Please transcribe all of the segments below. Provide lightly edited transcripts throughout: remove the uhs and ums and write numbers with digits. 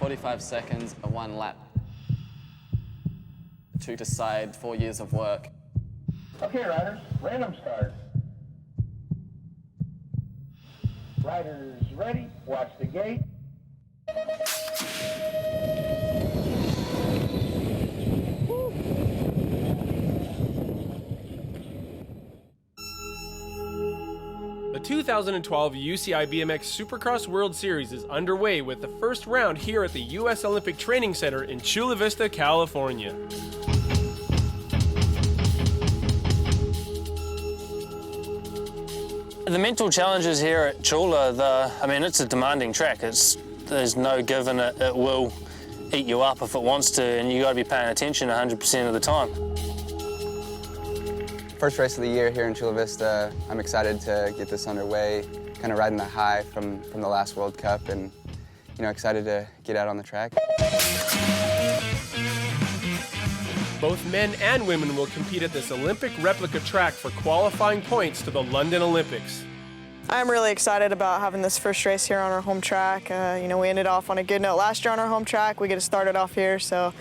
45 seconds, a 1 lap. To decide 4 years of work. Okay, riders, random start. Riders ready, watch the gate. The 2012 U.S.A. BMX Supercross World Series is underway with the first round here at the U.S. Olympic Training Center in Chula Vista, California. The mental challenges here at Chula, it's a demanding track. There's no given it will eat you up if it wants to, and you got to be paying attention 100% of the time. First race of the year here in Chula Vista. I'm excited to get this underway, kind of riding the high from the last World Cup, and excited to get out on the track. Both men and women will compete at this Olympic replica track for qualifying points to the London Olympics. I'm really excited about having this first race here on our home track. We ended off on a good note last year on our home track. We get to start it off here, so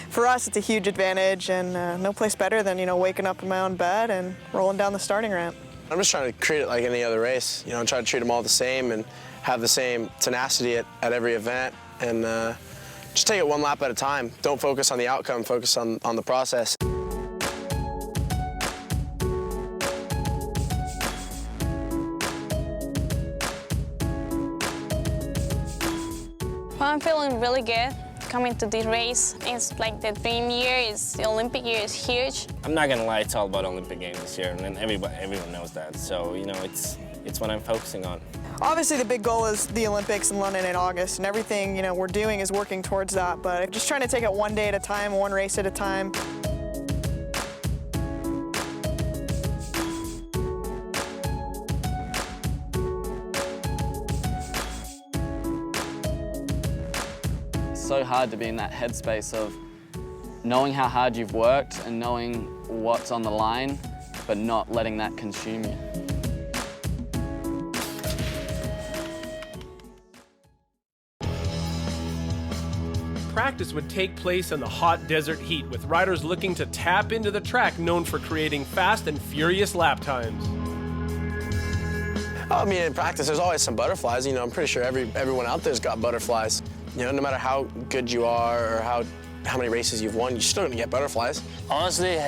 for us it's a huge advantage, and no place better than waking up in my own bed and rolling down the starting ramp. I'm just trying to treat it like any other race. Try to treat them all the same and have the same tenacity at every event, and just take it 1 lap at a time. Don't focus on the outcome, focus on the process. Well, I'm feeling really good coming to this race. It's like the dream year, the Olympic year is huge. I'm not gonna lie, it's all about Olympic Games this year, and everyone knows that. So, it's what I'm focusing on. Obviously the big goal is the Olympics in London in August, and everything we're doing is working towards that, but just trying to take it 1 day at a time, 1 race at a time. It's so hard to be in that headspace of knowing how hard you've worked and knowing what's on the line, but not letting that consume you. Practice would take place in the hot desert heat, with riders looking to tap into the track known for creating fast and furious lap times. In practice, there's always some butterflies. I'm pretty sure everyone out there's got butterflies. No matter how good you are or how many races you've won, you're still gonna get butterflies. Honestly,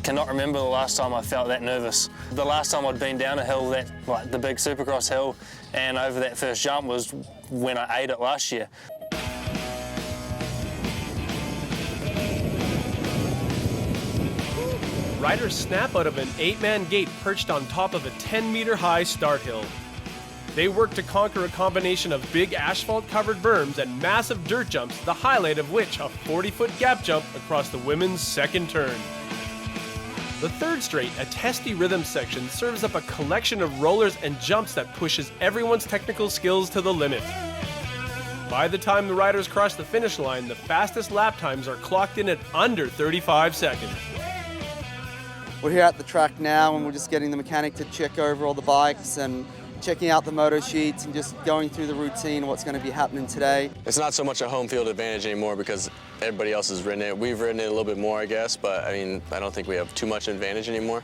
cannot remember the last time I felt that nervous. The last time I'd been down a hill, the big Supercross hill, and over that first jump was when I ate it last year. Riders snap out of an 8-man gate perched on top of a 10-meter-high start hill. They work to conquer a combination of big asphalt-covered berms and massive dirt jumps, the highlight of which a 40-foot gap jump across the women's second turn. The third straight, a testy rhythm section, serves up a collection of rollers and jumps that pushes everyone's technical skills to the limit. By the time the riders cross the finish line, the fastest lap times are clocked in at under 35 seconds. We're here at the track now, and we're just getting the mechanic to check over all the bikes and checking out the moto sheets and just going through the routine, what's going to be happening today. It's not so much a home field advantage anymore because everybody else has ridden it. We've ridden it a little bit more, I guess, but I don't think we have too much advantage anymore.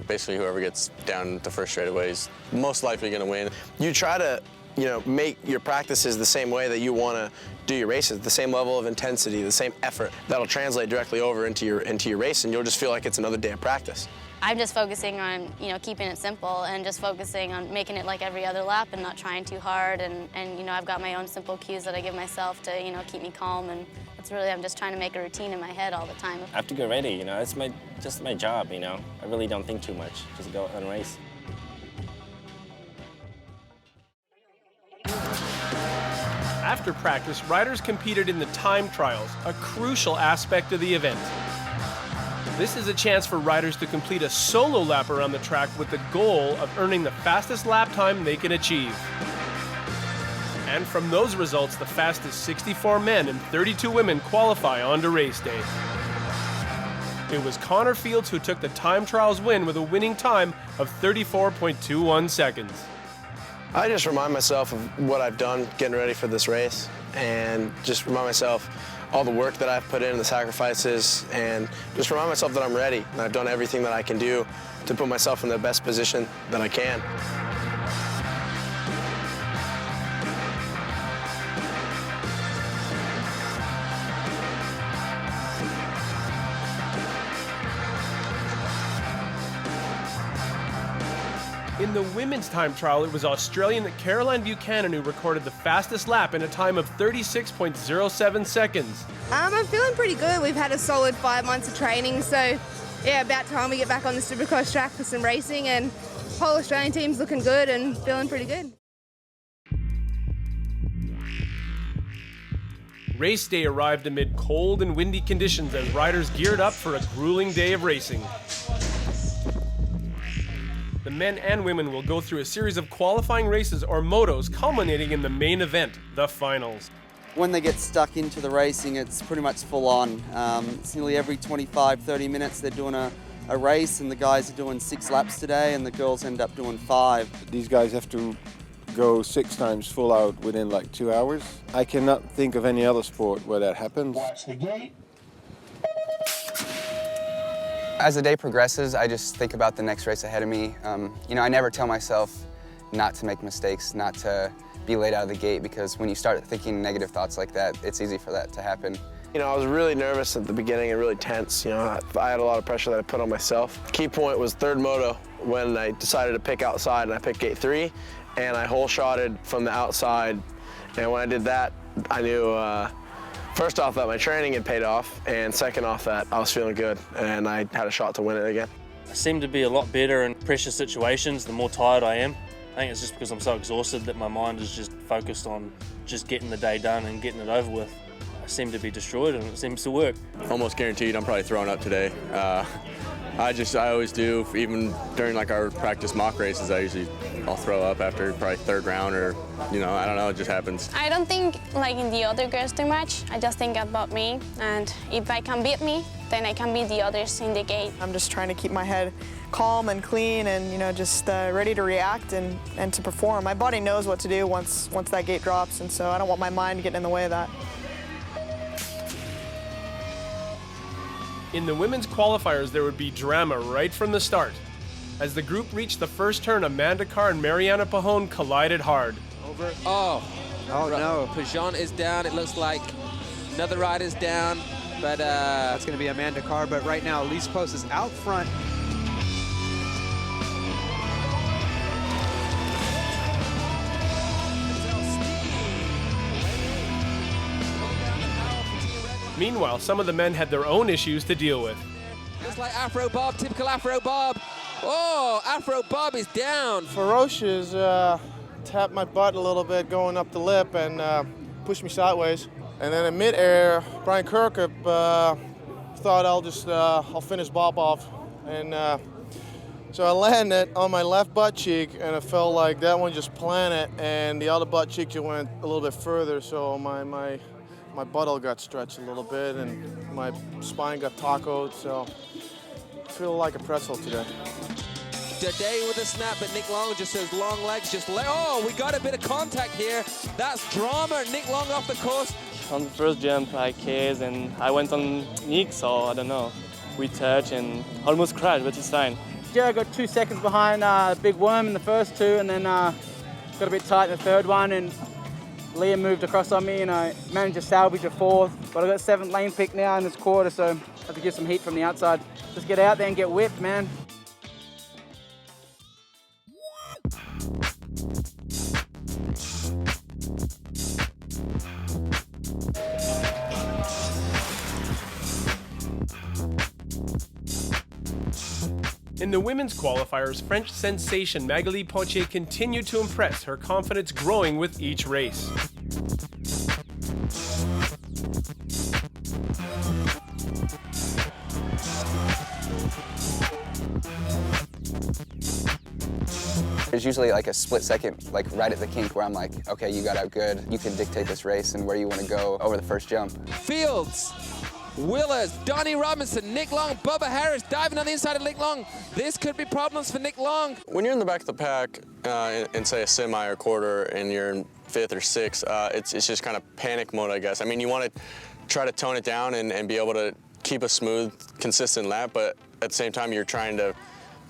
Basically, whoever gets down the first straightaway is most likely going to win. You try to make your practices the same way that you want to do your races, the same level of intensity, the same effort. That'll translate directly over into your race, and you'll just feel like it's another day of practice. I'm just focusing on, keeping it simple and just focusing on making it like every other lap and not trying too hard. And I've got my own simple cues that I give myself to, keep me calm. And it's really, I'm just trying to make a routine in my head all the time. I have to get ready, it's just my job, I really don't think too much, just go and race. After practice, riders competed in the time trials, a crucial aspect of the event. This is a chance for riders to complete a solo lap around the track with the goal of earning the fastest lap time they can achieve. And from those results, the fastest 64 men and 32 women qualify onto race day. It was Connor Fields who took the time trials win with a winning time of 34.21 seconds. I just remind myself of what I've done getting ready for this race. and just remind myself all the work that I've put in, the sacrifices, and just remind myself that I'm ready and I've done everything that I can do to put myself in the best position that I can. In the women's time trial, it was Australian Caroline Buchanan who recorded the fastest lap in a time of 36.07 seconds. I'm feeling pretty good. We've had a solid 5 months of training, so yeah, about time we get back on the Supercross track for some racing, and the whole Australian team's looking good and feeling pretty good. Race day arrived amid cold and windy conditions as riders geared up for a grueling day of racing. The men and women will go through a series of qualifying races or motos culminating in the main event, the finals. When they get stuck into the racing, it's pretty much full on. It's nearly every 25, 30 minutes they're doing a race, and the guys are doing 6 laps today and the girls end up doing 5. These guys have to go 6 times full out within like 2 hours. I cannot think of any other sport where that happens. Watch the gate. As the day progresses, I just think about the next race ahead of me. You know, I never tell myself not to make mistakes, not to be late out of the gate, because when you start thinking negative thoughts like that, it's easy for that to happen. You know, I was really nervous at the beginning and really tense. You know, I had a lot of pressure that I put on myself. Key point was third moto when I decided to pick outside, and I picked gate 3, and I hole shotted from the outside. And when I did that, I knew first off that my training had paid off, and second off that I was feeling good and I had a shot to win it again. I seem to be a lot better in pressure situations the more tired I am. I think it's just because I'm so exhausted that my mind is just focused on just getting the day done and getting it over with. I seem to be destroyed and it seems to work. Almost guaranteed I'm probably throwing up today. I always do, even during like our practice mock races, I'll throw up after probably 3rd round, or, you know, I don't know, it just happens. I don't think like in the other girls too much. I just think about me, and if I can beat me, then I can beat the others in the gate. I'm just trying to keep my head calm and clean and, you know, just ready to react and to perform. My body knows what to do once that gate drops, and so I don't want my mind getting in the way of that. In the women's qualifiers, there would be drama right from the start. As the group reached the first turn, Amanda Carr and Mariana Pajón collided hard. Over. Oh no. Pajón is down. It looks like another rider's down, but that's going to be Amanda Carr. But right now, Elise Post is out front. Meanwhile, some of the men had their own issues to deal with. Looks like Afro Bob, typical Afro Bob. Oh, Afro Bob is down. Ferocious tapped my butt a little bit going up the lip and pushed me sideways. And then in midair, Brian Kirkup thought I'll finish Bob off. And so I landed on my left butt cheek, and it felt like that one just planted, and the other butt cheek just went a little bit further, so my buttock got stretched a little bit, and my spine got tacoed, so I feel like a pretzel today. Today with a snap, but Nick Long just has long legs. Oh, we got a bit of contact here. That's drama. Nick Long off the course. On the first jump, I cased and I went on Nick, so I don't know. We touched and almost crashed, but it's fine. Yeah, I got 2 seconds behind Big Worm in the first 2, and then got a bit tight in the 3rd one, and Liam moved across on me, and I managed to salvage a 4th. But I got 7th lane pick now in this quarter, so I have to give some heat from the outside. Just get out there and get whipped, man. In the women's qualifiers, French sensation Magali Pontier continued to impress, her confidence growing with each race. There's usually like a split second, like right at the kink, where I'm like, okay, you got out good. You can dictate this race and where you want to go over the first jump. Fields, Willers, Donnie Robinson, Nick Long, Bubba Harris diving on the inside of Nick Long. This could be problems for Nick Long. When you're in the back of the pack in say a semi or quarter, and you're in 5th or 6th. It's just kind of panic mode, I guess. I mean, you want to try to tone it down and be able to keep a smooth, consistent lap, but at the same time, you're trying to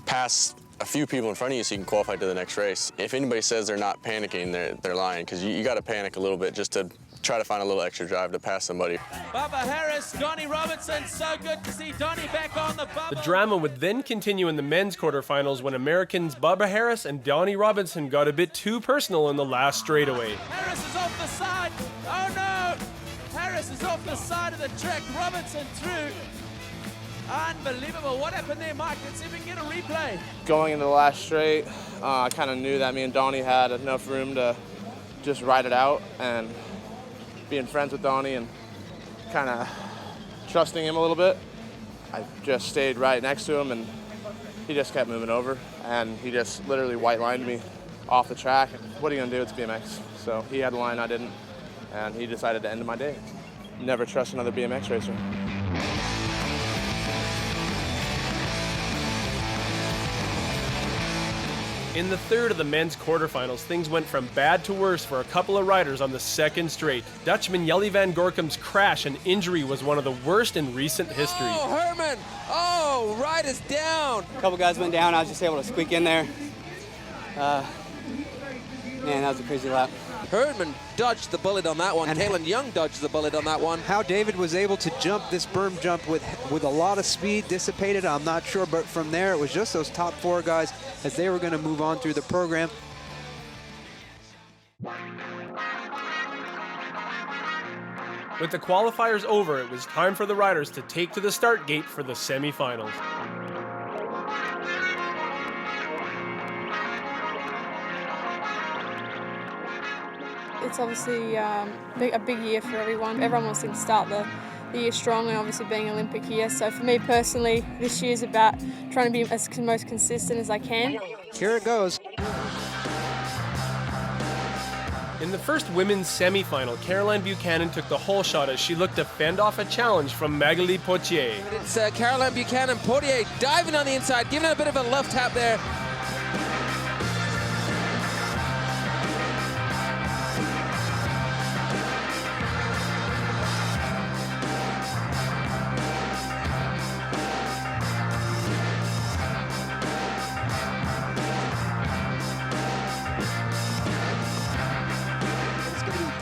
pass a few people in front of you so you can qualify to the next race. If anybody says they're not panicking, they're lying, because you got to panic a little bit just to try to find a little extra drive to pass somebody. Bubba Harris, Donnie Robertson, so good to see Donnie back on the Bubba. The drama would then continue in the men's quarterfinals when Americans Bubba Harris and Donnie Robinson got a bit too personal in the last straightaway. Harris is off the side. Oh no! Harris is off the side of the track. Robinson through. Unbelievable. What happened there, Mike? Let's see if we can get a replay. Going into the last straight, I kind of knew that me and Donnie had enough room to just ride it out, and being friends with Donnie and kind of trusting him a little bit, I just stayed right next to him, and he just kept moving over, and he just literally white lined me off the track. What are you gonna do? It's BMX. So he had a line, I didn't, and he decided to end my day. Never trust another BMX racer. In the third of the men's quarterfinals, things went from bad to worse for a couple of riders on the second straight. Dutchman Jelly van Gorkum's crash and injury was one of the worst in recent history. Oh, Herman! Oh, riders down! A couple guys went down. I was just able to squeak in there. Man, that was a crazy lap. Herdman dodged the bullet on that one. Kalen Young dodged the bullet on that one. How David was able to jump this berm jump with a lot of speed, dissipated, I'm not sure, but from there it was just those top 4 guys as they were going to move on through the program. With the qualifiers over, it was time for the riders to take to the start gate for the semifinals. It's obviously a big year for everyone. Everyone wants to start the year strong, and obviously being an Olympic year. So for me personally, this year's about trying to be as most consistent as I can. Here it goes. In the first women's semi-final, Caroline Buchanan took the whole shot as she looked to fend off a challenge from Magali Potier. It's Caroline Buchanan. Potier diving on the inside, giving it a bit of a left tap there.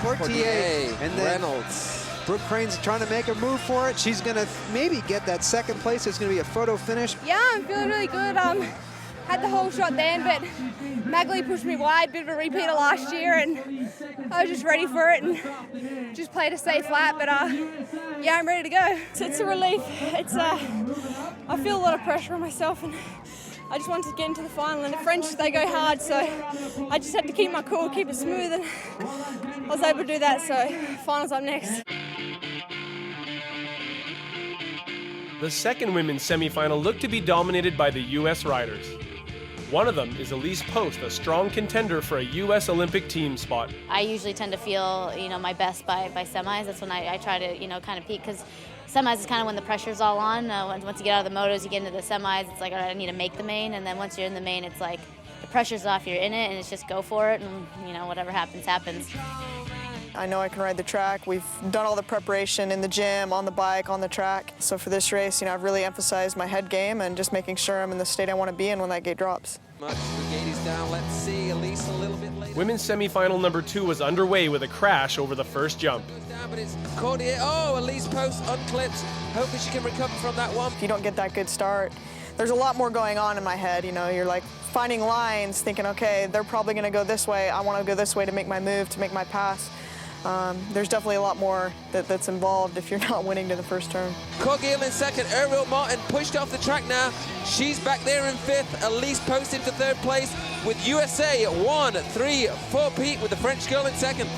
Portier and then Reynolds. Brooke Crane's trying to make a move for it. She's going to maybe get that second place. It's going to be a photo finish. Yeah, I'm feeling really good. Had the whole shot then, but Magali pushed me wide, bit of a repeat of last year, and I was just ready for it and just played a safe lap, but yeah, I'm ready to go. It's a relief. I feel a lot of pressure on myself, and I just wanted to get into the final, and the French, they go hard, so I just had to keep my cool, keep it smooth, and I was able to do that, so finals up next. The second women's semi-final looked to be dominated by the U.S. riders. One of them is Elise Post, a strong contender for a U.S. Olympic team spot. I usually tend to feel, my best by semis. That's when I try to, kind of peak, because semis is kind of when the pressure's all on. Once you get out of the motos, you get into the semis, it's like, all right, I need to make the main, and then once you're in the main, it's like the pressure's off, you're in it, and it's just go for it, and, whatever happens, happens. I know I can ride the track. We've done all the preparation in the gym, on the bike, on the track. So for this race, I've really emphasized my head game and just making sure I'm in the state I want to be in when that gate drops. The gate is down. Let's see Elise a little bit later. Women's semi-final number 2 was underway with a crash over the first jump. Down, but it's Cordier. Oh, Elise Post unclipped. Hopefully she can recover from that one. If you don't get that good start, there's a lot more going on in my head. You're like finding lines, thinking, okay, they're probably going to go this way. I want to go this way to make my move, to make my pass. There's definitely a lot more that's involved if you're not winning to the first turn. Cogill in second, Ariel Martin pushed off the track now. She's back there in 5th, Elise Post into 3rd place with USA at 1, 3, 4 Pete with the French girl in 2nd.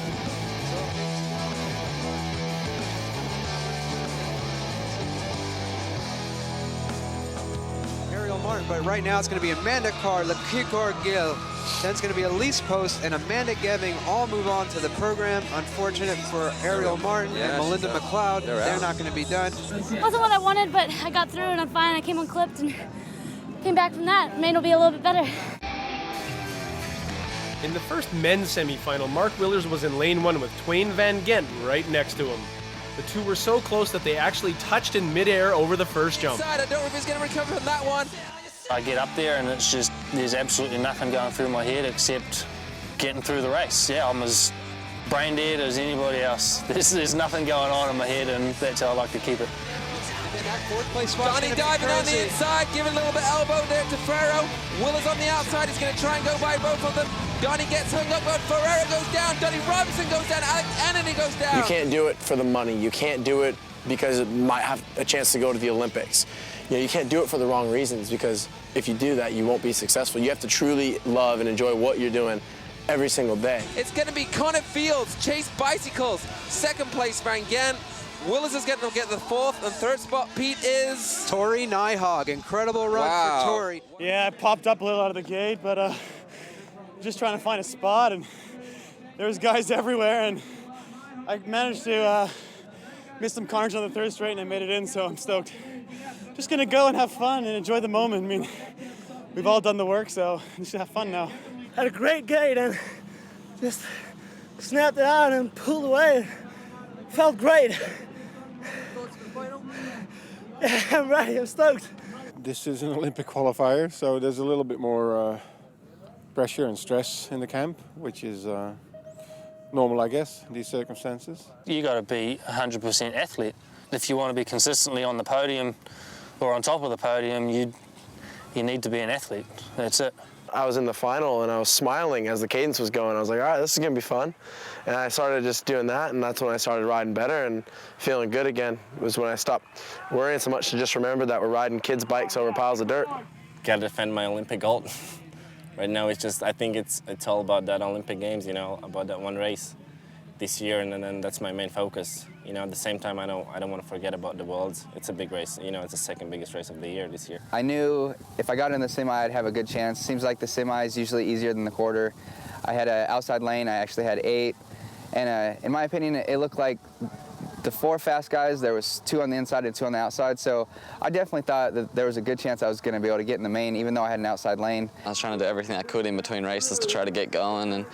Ariel Martin, but right now it's going to be Amanda Carr, Lekikor Gill. Then it's going to be Elise Post and Amanda Geving all move on to the program. Unfortunate for Ariel Martin and Melinda McLeod. They're not going to be done. Wasn't what I wanted, but I got through and I'm fine. I came unclipped and came back from that. Main will be a little bit better. In the first men's semifinal, Mark Willers was in lane 1 with Twain Van Gent right next to him. The two were so close that they actually touched in midair over the first jump. I don't know if he's going to recover from that one. I get up there and it's just, there's absolutely nothing going through my head except getting through the race. Yeah, I'm as brain dead as anybody else. There's nothing going on in my head, and that's how I like to keep it. Donnie diving on the inside, giving a little bit elbow there to Ferrero. Willers on the outside, he's going to try and go by both of them. Donnie gets hung up, but Ferrero goes down. Donnie Robinson goes down. Alex Anthony goes down. You can't do it for the money. You can't do it because it might have a chance to go to the Olympics. You know, you can't do it for the wrong reasons, because if you do that, you won't be successful. You have to truly love and enjoy what you're doing every single day. It's going to be Connor Fields, Chase Bicycles, second place Van Gent. Willers is going to get the fourth, and third spot Pete is... Tori Nyhog, incredible run for Tori. Yeah, I popped up a little out of the gate, but just trying to find a spot, and there was guys everywhere, and I managed to miss some corners on the third straight, and I made it in, so I'm stoked. Just gonna go and have fun and enjoy the moment. I mean, we've all done the work, so just have fun now. Had a great gate and just snapped it out and pulled away. Felt great. Yeah, I'm ready, I'm stoked. This is an Olympic qualifier, so there's a little bit more pressure and stress in the camp, which is normal, I guess, in these circumstances. You got to be 100% athlete. If you want to be consistently on the podium or on top of the podium, you need to be an athlete. That's it. I was in the final and I was smiling as the cadence was going. I was like, all right, this is gonna be fun. And I started just doing that, and that's when I started riding better and feeling good again. It was when I stopped worrying so much to just remember that we're riding kids' bikes over piles of dirt. Gotta defend my Olympic gold. Right now it's just, I think it's all about that Olympic Games, you know, about that one race this year, and then that's my main focus. You know, at the same time, I don't want to forget about the Worlds. It's a big race. You know, it's the second biggest race of the year this year. I knew if I got in the semi, I'd have a good chance. Seems like the semi is usually easier than the quarter. I had an outside lane. I actually had 8. And in my opinion, it looked like the 4 fast guys, there was 2 on the inside and 2 on the outside. So I definitely thought that there was a good chance I was going to be able to get in the main, even though I had an outside lane. I was trying to do everything I could in between races to try to get going and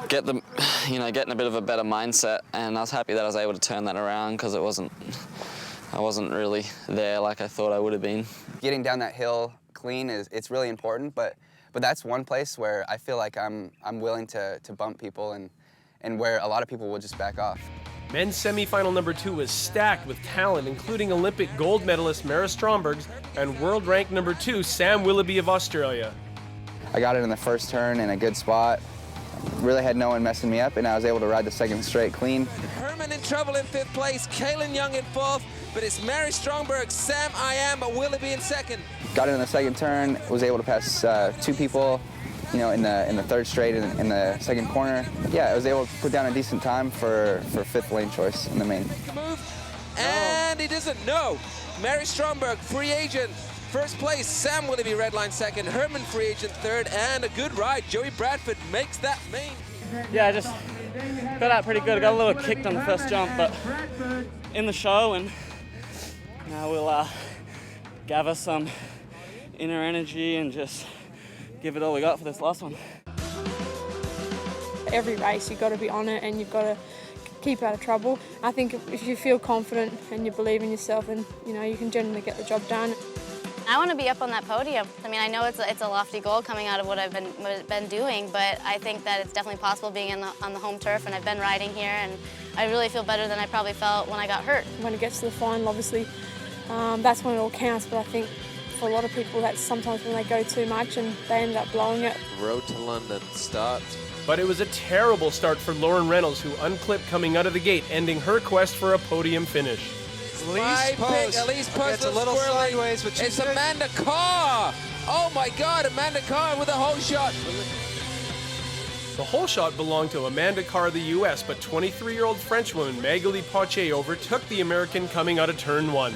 get them, getting a bit of a better mindset, and I was happy that I was able to turn that around, because I wasn't really there like I thought I would have been. Getting down that hill clean it's really important, but that's one place where I feel like I'm willing to bump people and where a lot of people will just back off. Men's semifinal number 2 was stacked with talent, including Olympic gold medalist Mara Strombergs and world rank number 2 Sam Willoughby of Australia. I got it in the first turn in a good spot. Really had no one messing me up, and I was able to ride the second straight clean. Herman in trouble in 5th place, Kaylin Young in 4th, but it's Mary Stromberg, Sam Willoughby in 2nd. Got it in the second turn, was able to pass 2 people, in the third straight in the second corner. Yeah, I was able to put down a decent time for 5th lane choice in the main. And he doesn't know. Mary Stromberg, free agent. First place, Sam Willoughby, red line 2nd, Herman free agent 3rd, and a good ride. Joey Bradford makes that main. Yeah, I just got out pretty good. I got a little kicked on the first jump, but in the show, and now we'll gather some inner energy and just give it all we got for this last one. Every race, you've got to be on it, and you've got to keep out of trouble. I think if you feel confident and you believe in yourself, then you can generally get the job done. I want to be up on that podium. I mean, I know it's a lofty goal coming out of what I've been doing, but I think that it's definitely possible being on the home turf, and I've been riding here, and I really feel better than I probably felt when I got hurt. When it gets to the final, obviously, that's when it all counts, but I think for a lot of people, that's sometimes when they go too much and they end up blowing it. Road to London starts. But it was a terrible start for Lauren Reynolds, who unclipped coming out of the gate, ending her quest for a podium finish. Elise Post a little sideways, but it's Amanda Carr. Oh my God, Amanda Carr with a hole shot. The hole shot belonged to Amanda Carr of the U.S., but 23-year-old Frenchwoman Magali Poitier overtook the American coming out of turn 1.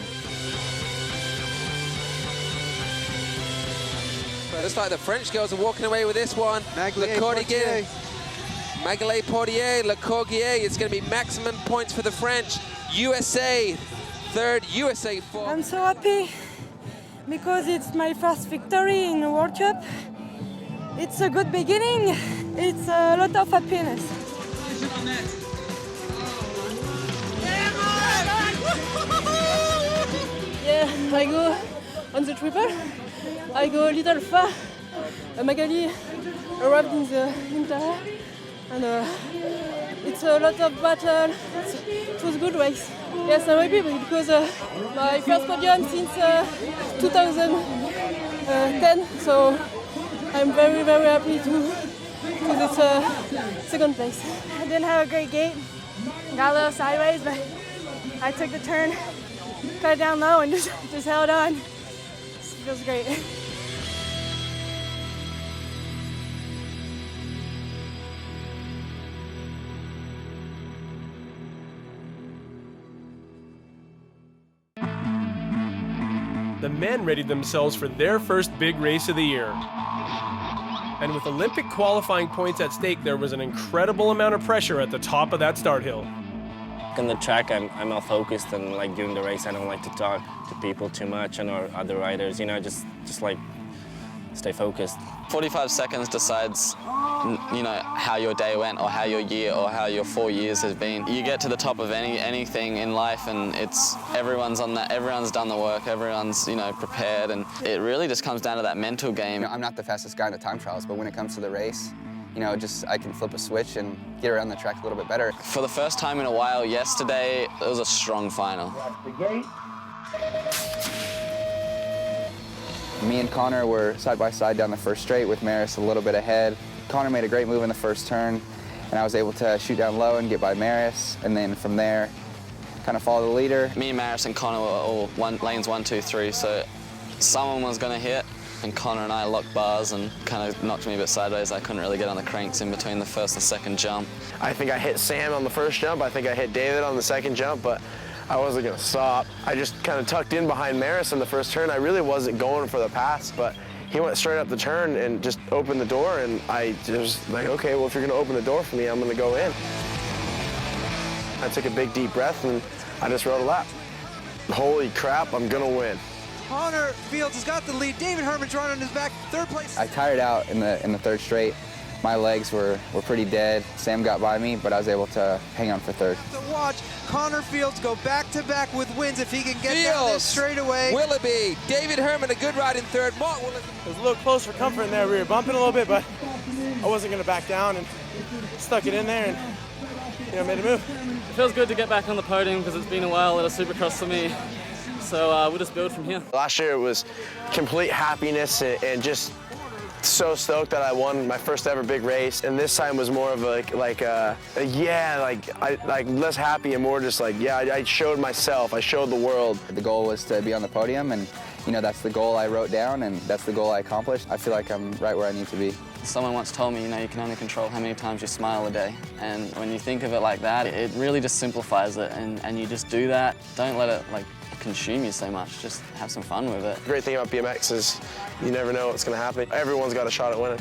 Looks like the French girls are walking away with this one. Magali Poitier, Le Corgier. It's going to be maximum points for the French. U.S.A. 3rd, U.S.A. 4th. I'm so happy because it's my first victory in the World Cup. It's a good beginning. It's a lot of happiness. Yeah, I go on the triple. I go a little far. Magali arrived in the interior, and it's a lot of battle. It was a good race. Yes, I'm happy because my first podium since 2010, so I'm very, very happy to this second place. I didn't have a great gate. Got a little sideways, but I took the turn, cut it down low, and just held on. It feels great. The men readied themselves for their first big race of the year. And with Olympic qualifying points at stake, there was an incredible amount of pressure at the top of that start hill. On the track, I'm all focused, and like during the race, I don't like to talk to people too much and or other riders. You know, just like stay focused. 45 seconds decides, you know, how your day went, or how your year, or how your 4 years has been. You get to the top of anything in life, and it's everyone's on that. Everyone's done the work. Everyone's, you know, prepared, and it really just comes down to that mental game. You know, I'm not the fastest guy in the time trials, but when it comes to the race, you know, I can flip a switch and get around the track a little bit better. For the first time in a while, yesterday, it was a strong final. Me and Connor were side by side down the first straight with Maris a little bit ahead. Connor made a great move in the first turn, and I was able to shoot down low and get by Maris, and then from there, kind of follow the leader. Me, Maris, and Connor were all lanes 1, 2, 3, so someone was going to hit, and Connor and I locked bars and kind of knocked me a bit sideways. I couldn't really get on the cranks in between the first and second jump. I think I hit Sam on the first jump. I think I hit David on the second jump, but I wasn't going to stop. I just kind of tucked in behind Maris in the first turn. I really wasn't going for the pass, but he went straight up the turn and just opened the door, and I just like, okay, well, if you're going to open the door for me, I'm going to go in. I took a big, deep breath, and I just rode a lap. Holy crap, I'm going to win. Connor Fields has got the lead. David Herman's running on his back, third place. I tired out in the third straight. My legs were pretty dead. Sam got by me, but I was able to hang on for third. To watch Connor Fields go back-to-back with wins if he can get down this straightaway. Willoughby, David Herman, a good ride in third. Mark Willoughby. It was a little close for comfort in there. We were bumping a little bit, but I wasn't going to back down and stuck it in there and, you know, made a move. It feels good to get back on the podium because it's been a while at a Supercross for me. So we'll just build from here. Last year it was complete happiness and just so stoked that I won my first ever big race, and this time was more of like less happy and more just like, yeah, I showed myself, I showed the world. The goal was to be on the podium, and you know, that's the goal I wrote down, and that's the goal I accomplished. I feel like I'm right where I need to be. Someone once told me, you know, you can only control how many times you smile a day, and when you think of it like that, it really just simplifies it, and you just do that. Don't let it like consume you so much. Just have some fun with it. The great thing about BMX is you never know what's going to happen. Everyone's got a shot at winning.